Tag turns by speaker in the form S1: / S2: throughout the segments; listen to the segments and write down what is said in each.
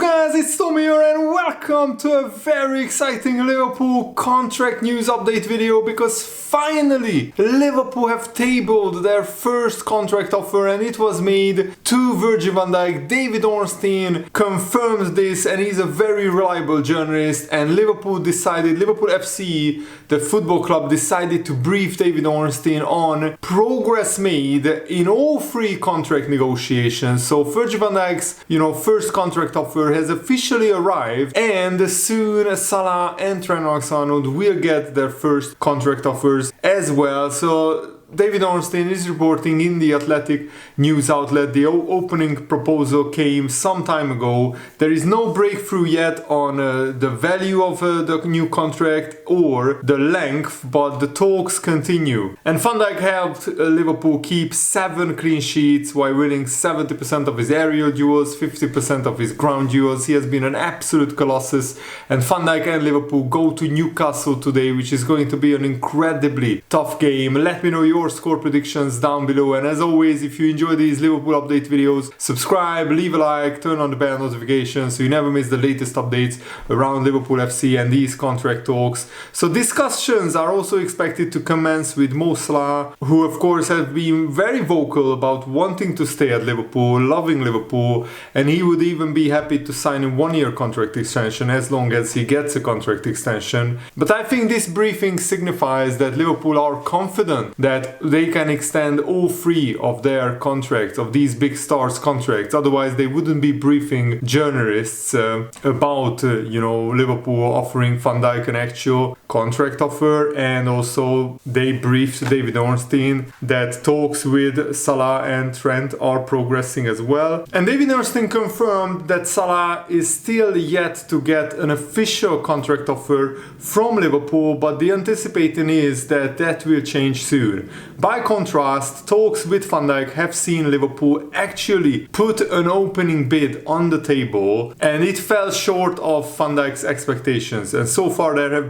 S1: guys, it's Tommy here and welcome to a very exciting Liverpool contract news update video, because finally Liverpool have tabled their first contract offer and it was made to Virgil van Dijk. David Ornstein confirmed this and he's a very reliable journalist, and Liverpool FC, the football club, decided to brief David Ornstein on progress made in all three contract negotiations. So Virgil van Dijk's first contract offer has officially arrived, and soon Salah and Trent Alexander-Arnold will get their first contract offers as well. So David Ornstein is reporting in the Athletic news outlet the opening proposal came some time ago. There is no breakthrough yet on the value of the new contract or the length, but the talks continue. And Van Dijk helped Liverpool keep 7 clean sheets while winning 70% of his aerial duels, 50% of his ground duels. He has been an absolute colossus, and Van Dijk and Liverpool go to Newcastle today, which is going to be an incredibly tough game. Let me know your score predictions down below, and as always, if you enjoy these Liverpool update videos, subscribe, leave a like, turn on the bell notification so you never miss the latest updates around Liverpool FC and these contract talks. So discussions are also expected to commence with Mo Salah, who of course has been very vocal about wanting to stay at Liverpool, loving Liverpool, and he would even be happy to sign a 1-year contract extension as long as he gets a contract extension. But I think this briefing signifies that Liverpool are confident that they can extend all 3 of their contracts, of these big stars contracts. Otherwise they wouldn't be briefing journalists about Liverpool offering Van Dijk an actual contract offer. And also they briefed David Ornstein that talks with Salah and Trent are progressing as well. And David Ornstein confirmed that Salah is still yet to get an official contract offer from Liverpool, but the anticipation is that that will change soon. By contrast, talks with Van Dijk have seen Liverpool actually put an opening bid on the table, and it fell short of Van Dijk's expectations. And so far there has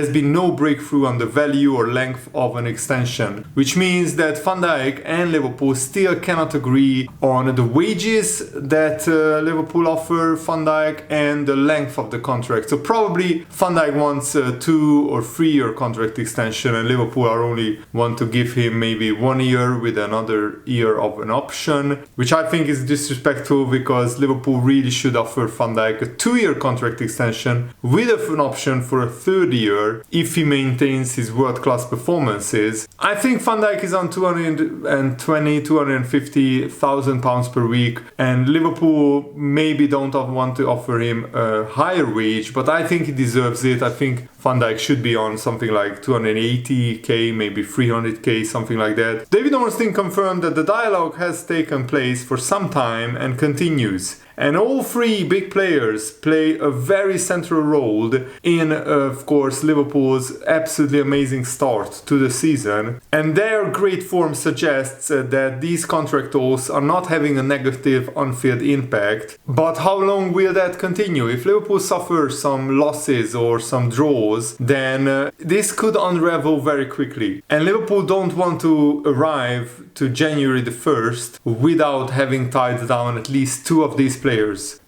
S1: been no breakthrough on the value or length of an extension, which means that Van Dijk and Liverpool still cannot agree on the wages that Liverpool offer Van Dijk and the length of the contract. So probably Van Dijk wants a 2 or 3 year contract extension, and Liverpool are only want to give him maybe 1 year with another year of an option, which I think is disrespectful, because Liverpool really should offer Van Dijk a 2-year contract extension with an option for a 3rd year if he maintains his world-class performances. I think Van Dijk is on 250,000 pounds per week, and Liverpool maybe don't want to offer him a higher wage, but I think he deserves it. I think Van Dijk should be on something like 280k, maybe 300k, something like that. David Ornstein confirmed that the dialogue has taken place for some time and continues. And all 3 big players play a very central role in, of course, Liverpool's absolutely amazing start to the season. And their great form suggests that these contract talks are not having a negative on-field impact. But how long will that continue? If Liverpool suffers some losses or some draws, then this could unravel very quickly. And Liverpool don't want to arrive to January the 1st without having tied down at least 2 of these players,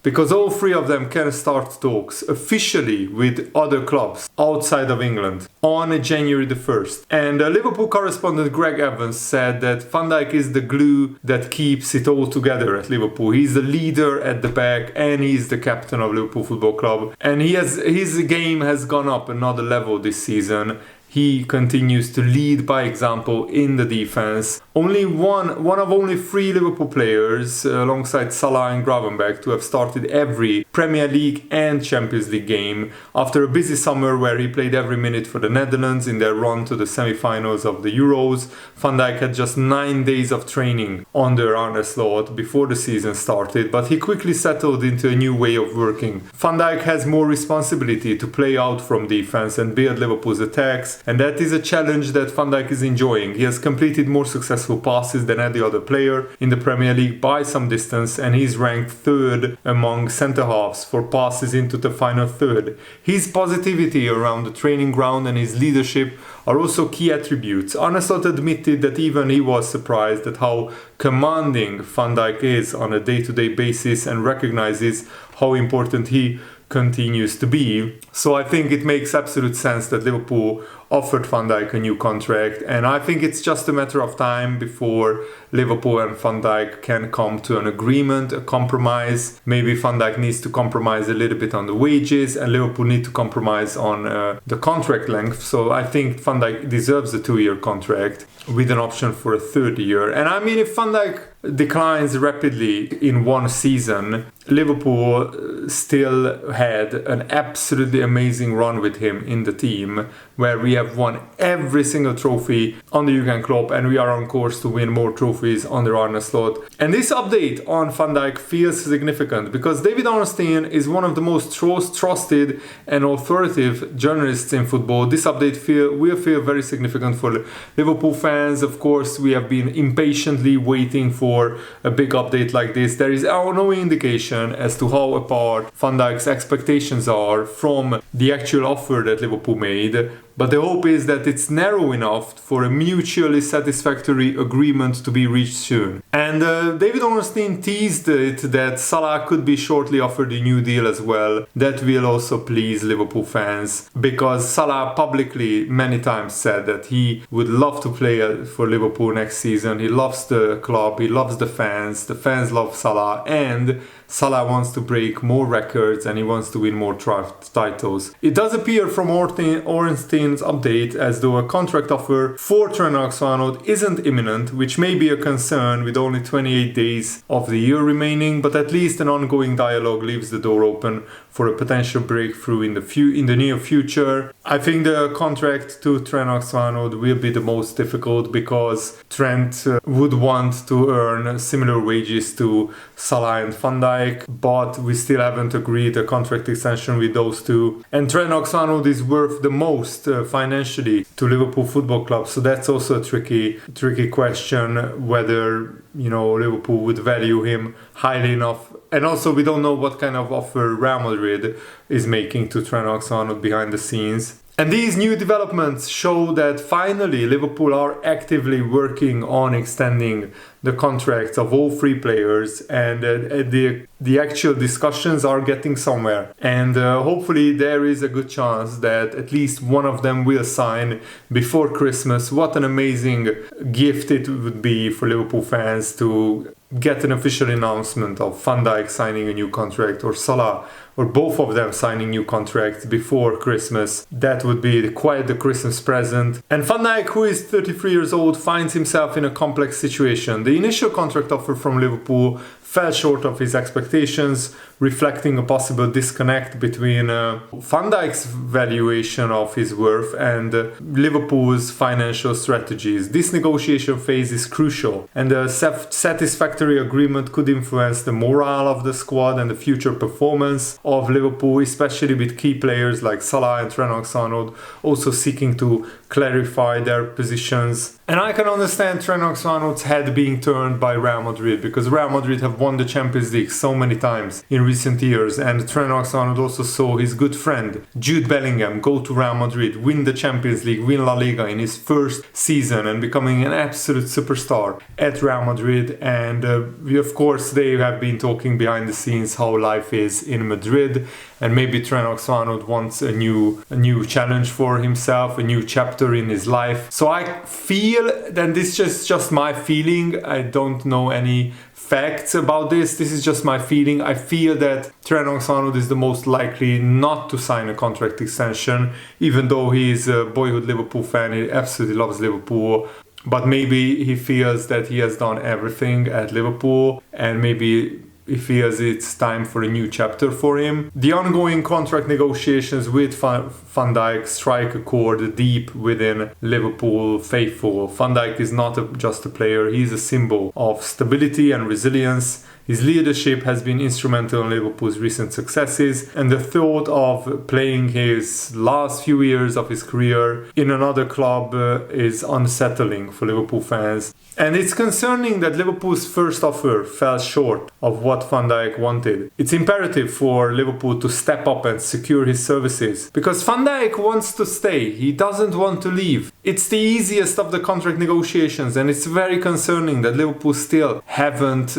S1: because all 3 of them can start talks officially with other clubs outside of England on January the 1st. And Liverpool correspondent Greg Evans said that Van Dijk is the glue that keeps it all together at Liverpool. He's the leader at the back and he's the captain of Liverpool Football Club, and his game has gone up another level this season. He continues to lead by example in the defense. Only one of only 3 Liverpool players, alongside Salah and Gravenberch, to have started every Premier League and Champions League game. After a busy summer where he played every minute for the Netherlands in their run to the semi-finals of the Euros, Van Dijk had just 9 days of training under Arne Slot before the season started, but he quickly settled into a new way of working. Van Dijk has more responsibility to play out from defense and build Liverpool's attacks, and that is a challenge that Van Dijk is enjoying. He has completed more successful successful passes than any other player in the Premier League by some distance, and he's ranked third among centre-halves for passes into the final third. His positivity around the training ground and his leadership are also key attributes. Arne Slot admitted that even he was surprised at how commanding Van Dijk is on a day-to-day basis and recognizes how important he continues to be. So I think it makes absolute sense that Liverpool offered Van Dijk a new contract, and I think it's just a matter of time before Liverpool and Van Dijk can come to an agreement, a compromise. Maybe Van Dijk needs to compromise a little bit on the wages, and Liverpool need to compromise on the contract length. So I think Van Dijk deserves a 2-year contract with an option for a 3rd year. And I mean, if Van Dijk declines rapidly in one season, Liverpool still had an absolutely amazing run with him in the team, where we have won every single trophy under Jurgen Klopp, and we are on course to win more trophies under Arne Slot. And this update on Van Dijk feels significant because David Ornstein is one of the most trusted and authoritative journalists in football. This update will feel very significant for Liverpool fans. Of course, we have been impatiently waiting for a big update like this. There is no indication as to how apart Van Dijk's expectations are from the actual offer that Liverpool made. But the hope is that it's narrow enough for a mutually satisfactory agreement to be reached soon. And David Ornstein teased it that Salah could be shortly offered a new deal as well. That will also please Liverpool fans, because Salah publicly many times said that he would love to play for Liverpool next season. He loves the club, he loves the fans love Salah, and Salah wants to break more records and he wants to win more titles. It does appear from Ornstein's update as though a contract offer for Trent Alexander-Arnold isn't imminent, which may be a concern with only 28 days of the year remaining, but at least an ongoing dialogue leaves the door open for a potential breakthrough in the near future. I think the contract to Trent Alexander-Arnold will be the most difficult because Trent would want to earn similar wages to Salah and Van Dijk, but we still haven't agreed a contract extension with those two. And Trent Alexander-Arnold is worth the most financially to Liverpool Football Club, so that's also a tricky question whether Liverpool would value him highly enough. And also we don't know what kind of offer Real Madrid is making to Trent Alexander-Arnold behind the scenes. And these new developments show that finally Liverpool are actively working on extending the contracts of all 3 players, and the actual discussions are getting somewhere. And hopefully there is a good chance that at least one of them will sign before Christmas. What an amazing gift it would be for Liverpool fans to get an official announcement of Van Dijk signing a new contract, or Salah, or both of them signing new contracts before Christmas. That would be quite the Christmas present. And Van Dijk, who is 33 years old, finds himself in a complex situation. The initial contract offer from Liverpool fell short of his expectations, reflecting a possible disconnect between Van Dijk's valuation of his worth and Liverpool's financial strategies. This negotiation phase is crucial, and a satisfactory agreement could influence the morale of the squad and the future performance of Liverpool, especially with key players like Salah and Trent Alexander-Arnold also seeking to clarify their positions. And I can understand Trent Alexander-Arnold's head being turned by Real Madrid, because Real Madrid have won the Champions League so many times in recent years, and Trent Alexander-Arnold also saw his good friend Jude Bellingham go to Real Madrid, win the Champions League, win La Liga in his first season, and becoming an absolute superstar at Real Madrid. And of course they have been talking behind the scenes how life is in Madrid, and maybe Trent Alexander-Arnold wants a new challenge for himself, a new chapter in his life. So I feel, and this is just my feeling, I don't know any facts about this. This is just my feeling. I feel that Trent Alexander-Arnold is the most likely not to sign a contract extension, even though he is a boyhood Liverpool fan. He absolutely loves Liverpool. But maybe he feels that he has done everything at Liverpool, and maybe he feels it's time for a new chapter for him. The ongoing contract negotiations with Van Dijk strike a chord deep within Liverpool faithful. Van Dijk is not just a player, he's a symbol of stability and resilience. His leadership has been instrumental in Liverpool's recent successes, and the thought of playing his last few years of his career in another club is unsettling for Liverpool fans. And it's concerning that Liverpool's first offer fell short of what Van Dijk wanted. It's imperative for Liverpool to step up and secure his services, because Van Dijk wants to stay, he doesn't want to leave. It's the easiest of the contract negotiations, and it's very concerning that Liverpool still haven't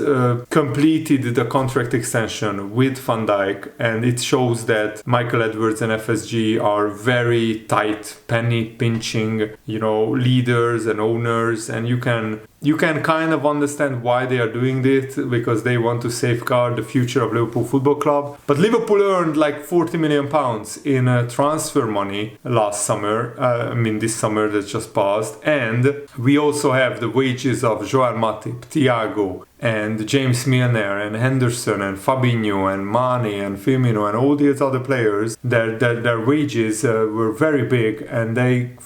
S1: completed the contract extension with Van Dijk, and it shows that Michael Edwards and FSG are very tight, penny pinching, leaders and owners, and you can kind of understand why they are doing this, because they want to safeguard the future of Liverpool Football Club. But Liverpool earned like £40 million in transfer money last summer, this summer that just passed. And we also have the wages of Joel Matip, Thiago, and James Milner and Henderson and Fabinho and Mane and Firmino and all these other players. Their wages were very big, and they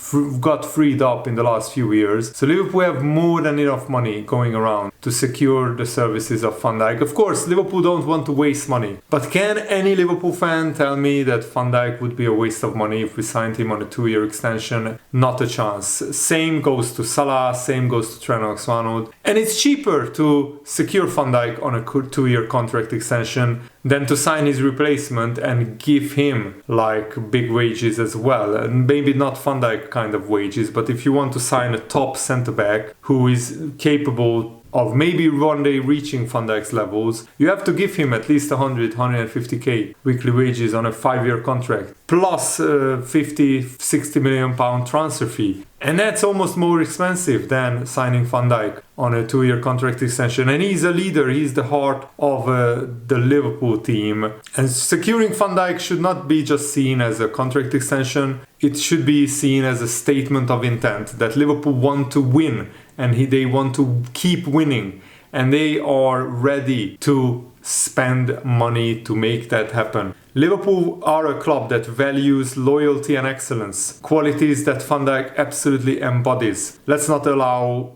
S1: got freed up in the last few years. So Liverpool have more than enough money going around to secure the services of Van Dijk. Of course, Liverpool don't want to waste money, but can any Liverpool fan tell me that Van Dijk would be a waste of money if we signed him on a 2-year extension? Not a chance. Same goes to Salah, same goes to Trent Alexander-Arnold, and it's cheaper to secure Van Dijk on a 2-year contract extension than to sign his replacement and give him like big wages as well. And maybe not Van Dijk kind of wages, but if you want to sign a top centre-back who is capable of maybe one day reaching Van Dijk's levels, you have to give him at least 150k weekly wages on a 5-year contract, plus 50-60 million pound transfer fee. And that's almost more expensive than signing Van Dijk on a 2-year contract extension. And he's a leader, he's the heart of the Liverpool team. And securing Van Dijk should not be just seen as a contract extension, it should be seen as a statement of intent that Liverpool want to win, and they want to keep winning, and they are ready to spend money to make that happen. Liverpool are a club that values loyalty and excellence, qualities that Van Dijk absolutely embodies. Let's not allow,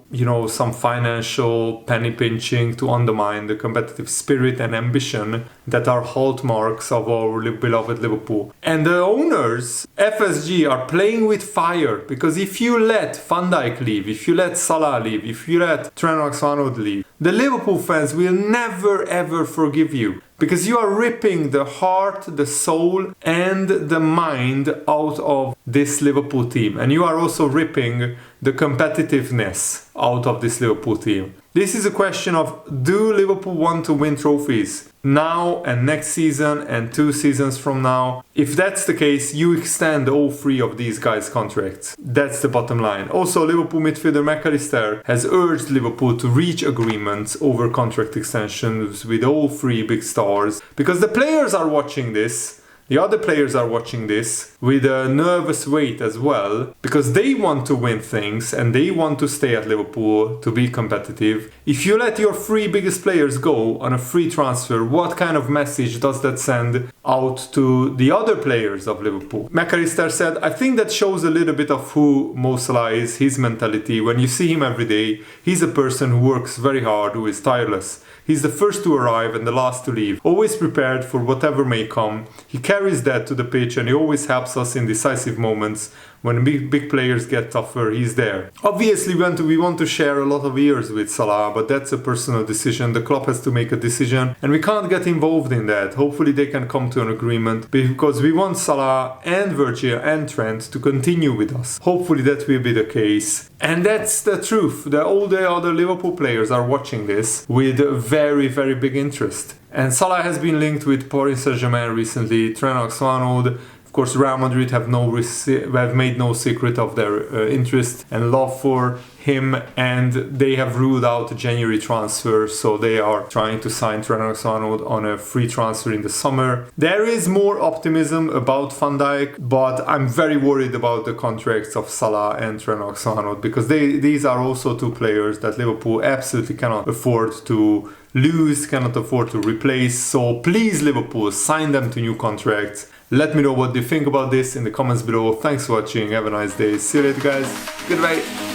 S1: some financial penny pinching to undermine the competitive spirit and ambition that are hallmarks of our beloved Liverpool. And the owners, FSG, are playing with fire, because if you let Van Dijk leave, if you let Salah leave, if you let Trent Alexander-Arnold leave, the Liverpool fans will never ever forgive you. Because you are ripping the heart, the soul and the mind out of this Liverpool team. And you are also ripping the competitiveness out of this Liverpool team. This is a question of, do Liverpool want to win trophies now and next season and 2 seasons from now? If that's the case, you extend all 3 of these guys' contracts. That's the bottom line. Also, Liverpool midfielder McAllister has urged Liverpool to reach agreements over contract extensions with all 3 big stars, because the players are watching this. The other players are watching this with a nervous weight as well, because they want to win things and they want to stay at Liverpool to be competitive. If you let your 3 biggest players go on a free transfer, what kind of message does that send out to the other players of Liverpool? McAllister said, I think that shows a little bit of who Mo Salah is, his mentality. When you see him every day, he's a person who works very hard, who is tireless. He's the first to arrive and the last to leave, always prepared for whatever may come. He carries that to the pitch, and he always helps us in decisive moments. When big players get tougher, he's there. Obviously, we want to share a lot of years with Salah, but that's a personal decision. The club has to make a decision, and we can't get involved in that. Hopefully they can come to an agreement, because we want Salah and Virgil and Trent to continue with us. Hopefully that will be the case. And that's the truth. All the other Liverpool players are watching this with very, very big interest. And Salah has been linked with Paris Saint-Germain recently, Trent Alexander-Arnold. Of course, Real Madrid have made no secret of their interest and love for him, and they have ruled out a January transfer, so they are trying to sign Trent Alexander-Arnold on a free transfer in the summer. There is more optimism about Van Dijk, but I'm very worried about the contracts of Salah and Trent Alexander-Arnold, because these are also 2 players that Liverpool absolutely cannot afford to lose, cannot afford to replace. So please, Liverpool, sign them to new contracts. Let me know what you think about this in the comments below. Thanks for watching. Have a nice day. See you later, guys. Goodbye.